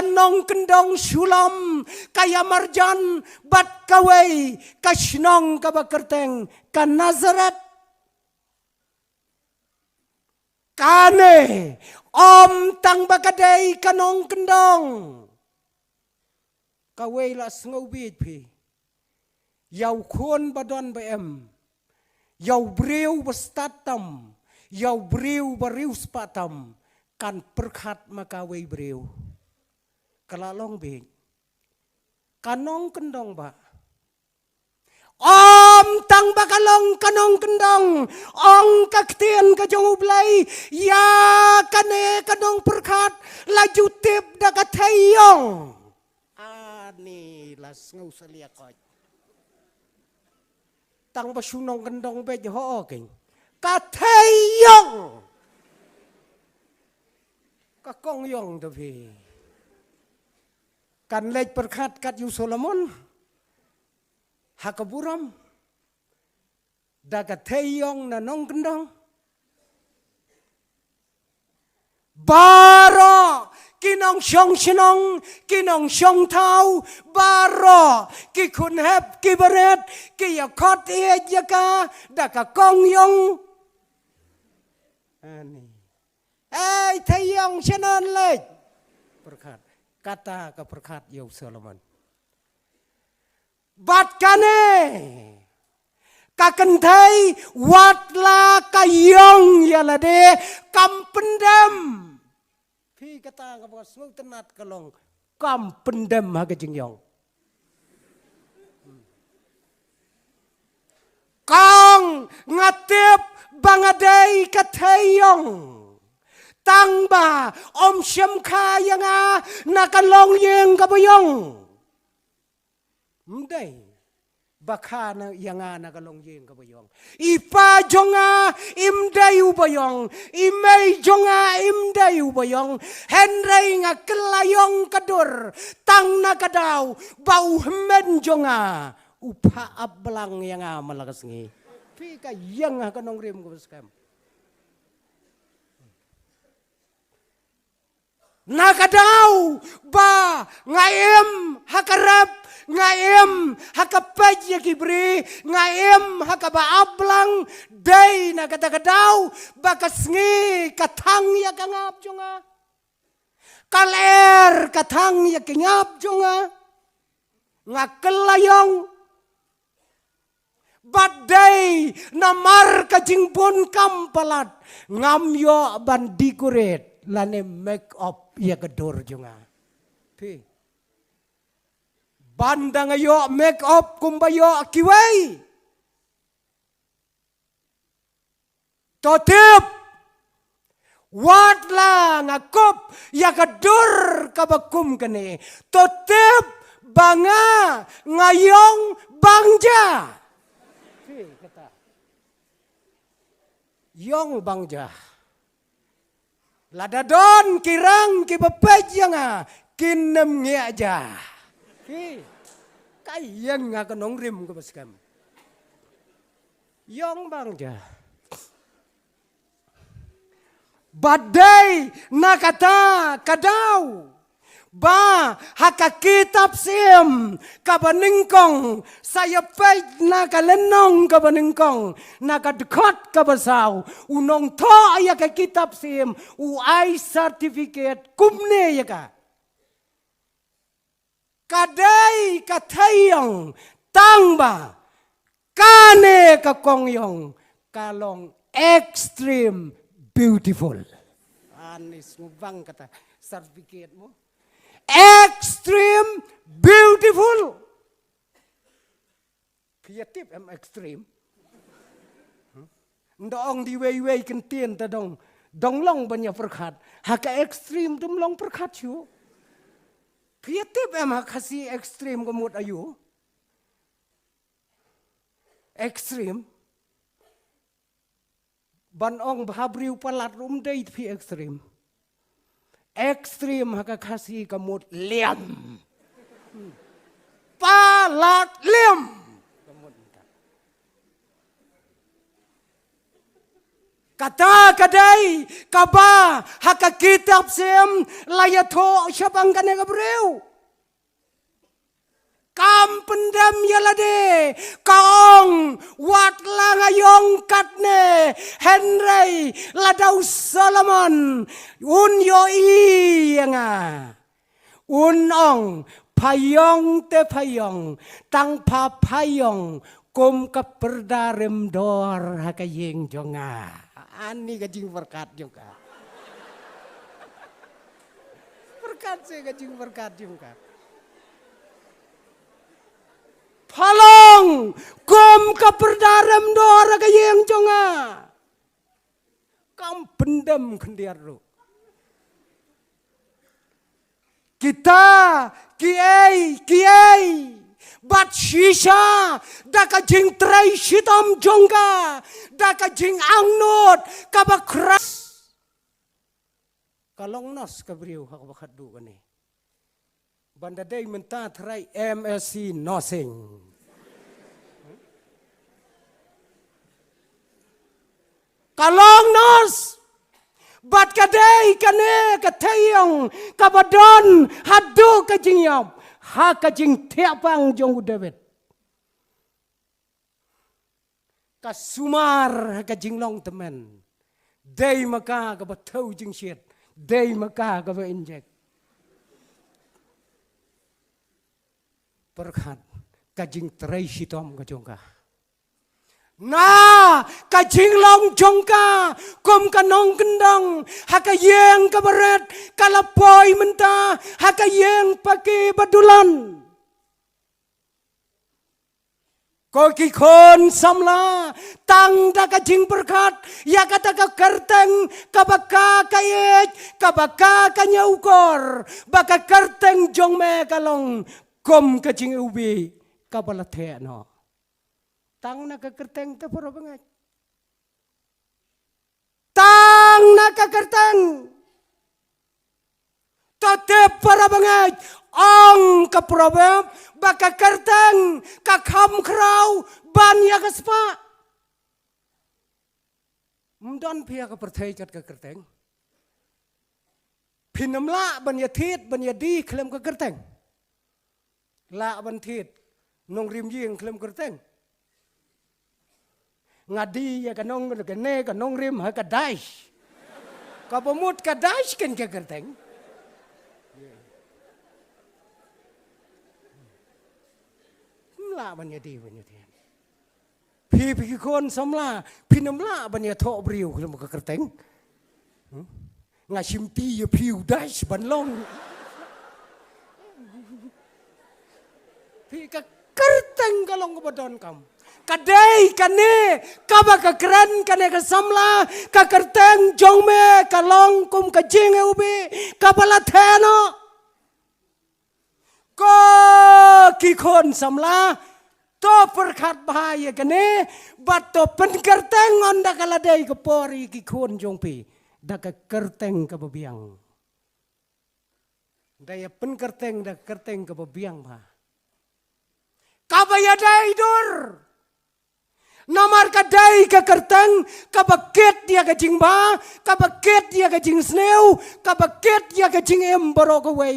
kanong kendong sulam kaya marjan bat kawai kasnong kabakerteng kan Nazaret kane om tang bakadai kanong kendong kawai la snobit pi yau khon badon bm yau breu bastatam yau breu bariu spatam kan perkhat makawai breu kalalong be kanong kendong ba om tang bakalong kanong kendong ong kaktien kajong ublay ya kane kanong perkhat laju tip dakatayong ani las ngau saliakot tang basunong kendong be ho king katayong kakong yong tapi kan lej perkhat kat yu Solomon hakaburam dagatayong na nong kendong baro kinong syong sinong kinong syong tau baro ki kun hep ki beret ki yakot e jaka dakakong yong ani thayong sinan lej perkhat kata ka perkhat yu Solomon bat kane kakentai watla kayong yalade kampendem pi kata ka semua tenat kalong kampendem haga jingyong kang ngatip bangadai katayong tangba om syam kayanga nakalong yeng kabayong Mday, baka na yanga nagalong yeng kabayong. Ipa jonga imday ubayong, imay jonga imday ubayong. Henry nga kelayong kadur, tang nakadaw, bau hemen jonga. Upa ablang yanga malakas ngi. Pika yang kanong rim ko skam. Nakadaw ba ngayem hakarap ngaem hakapaj ya kibri ngaem hakabaablang day na kadakadaw bakas ngi katang ya kangap jonga kaler katang ya kingap jonga ngakelayong badai namar kajingpon kampalat ngamyo bandikuret lane make up ya gedor jonga pi bandang ayo make up kumbayo kiway totip watla ngakop ya gedor kabakum kene totip banga ngayong bangja kata yong bangja ladadon kirang kibapajanga kinem nge aja kayang nga kanong rim ko baskam yong bangja badai nakata kadaw ba hakakitab sim kabaningkong sayapay nakalenong kabaningkong nakadukot kabasaw unong to ay kitab sim uay certificate kumne yaka kadai katayong tangba kane kakongyong kalong extreme beautiful anis mo bang kata certificate mo extreme beautiful creative am extreme ndong di way kentien ta dong long banya perkhat haka extreme dum long perkhat chu creative am hakasi extreme kemut ayu extreme banong bahabriu palat rum dei pi extreme ekstrim haka kasih kamut liam palat liam Kata kadai kaba haka kitab sem layato syabang kane kabreu. Kam pendam yalade kaong wat langayong katne Henry ladau Solomon un yo ianga unong payong te payong tang pa payong kum keperdarem dor hakayeng jonga. Ani kajing berkat juga. Berkat saya kajing berkat juga. Palong kum keperdarem dor hakayeng jonga. Kam pendam kendiar lu. Kita kiai bat shisha daka jing trai shitam jongga daka jing angnot kabakras kalong nos kabriu hak du kani banda day menta trai MSc nosing kalong nos bat kadai kane katayong kabadon hadu kajing yam hakajing tiapang jong David kasumar hakajing long temen day maka ka batau jing shit day maka ka ba injek perkat kajing trai shitom ka jongka na kajing long jongka kum kanong kendang hakayeng kabaret kalapoy menta hakayeng paki badulan koki kon samla tang da kajing berkat ya kata ka kerteng kabaka kayet kabaka kanyaukor baka kerteng jongme kalong kum kajing ubi kabalathe no tang na kakerteng te pura bangat. Tang na kakerteng. Tote para bangat. Ong ka problem baka kerteng kakam krau banya kaspa. Mdon pia ka perthai kat kakerteng. Pinamla banya thit banya di klem kakerteng. La ban thit nong rim ying klem kerteng. Ngadi ya kanong kene kanong rim ha kadais kapamut kadais kan ka kerteng la ban yadi pi kon samla pinamla ban ya tho briu klem ka kerteng ngasimti ya piu dais ban long pi ka kerteng kalong badon kam kadai kane kabaka keren kane kasamla kakerteng jongme kalong kum kajing ubi kapala theno ko kikon samla to perkat bahaya kane bato penkerteng onda kaladai kapori kikon jongpi da kakerteng kababiang daya penkerteng da kerteng kababiang ba kabaya dai dur Namar kadai ka kerteng, kabakit dia ka jing ba, kabakit dia ka jing sneu, kabakit dia ka jing emboro ka wei.